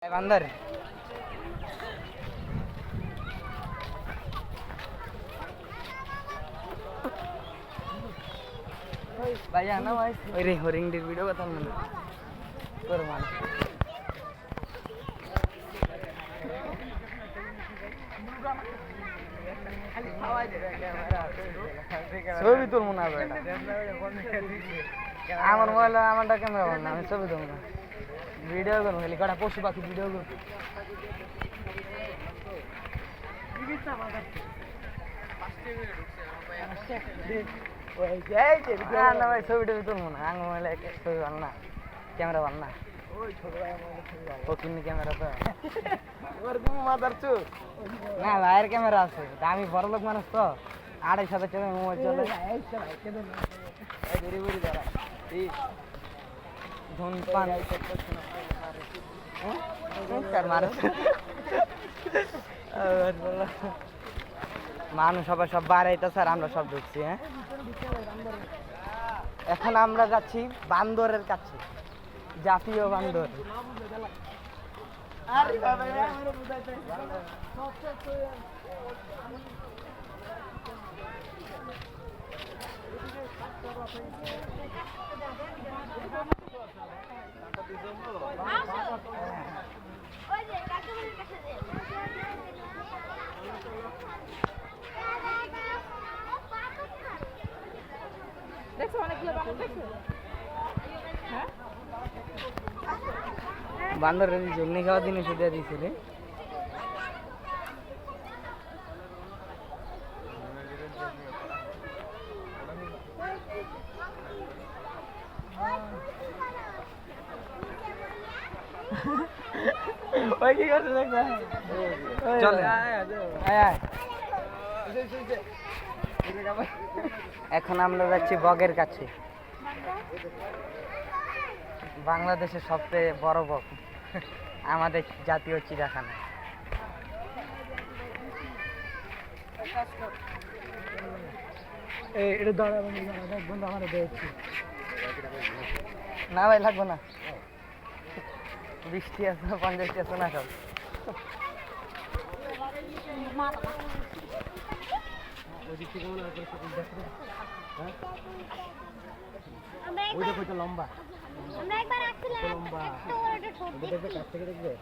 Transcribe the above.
अंदर भाई आना भाई अरे होरिंग डिर वीडियो बता मैंने कर मान ছবি তুলবো না বেটা আমার মোবাইল আমারটা ক্যামেরা বন্ধ আমি ছবি তুলবো না ভিডিও করবো খালি কটা পশু পাখি ভিডিও করবো না ভাই ছবি টবি তুলবো না আঙ মোবাইলে ছবি ভালো না ক্যামেরা ভালো না ও কিনি ক্যামেরা তো না ভাইয়ের ক্যামেরা আছে আমি বড় লোক মানুষ তো 250 টাকা মোবাইল চলে ধূমপান মানুষ সবাই সব বাড়াইতে স্যার আমরা সব ঢুকছি হ্যাঁ এখন আমরা যাচ্ছি বান্দরের কাছে জাতীয় বান্দর বান্দর জন্যে খাওয়ার দিনে সেটা দিয়েছিল ওই কি করছে দেখ না চলে এখন আমরা যাচ্ছি বগের কাছে বাংলাদেশের সবচেয়ে বড় বগ আমাদের জাতীয় চিড়িয়াখানা না ভাই লাগবো না 20টি আছে 50টি আছে না সব লম্বা লম্বা দেখবে কাছ থেকে দেখবে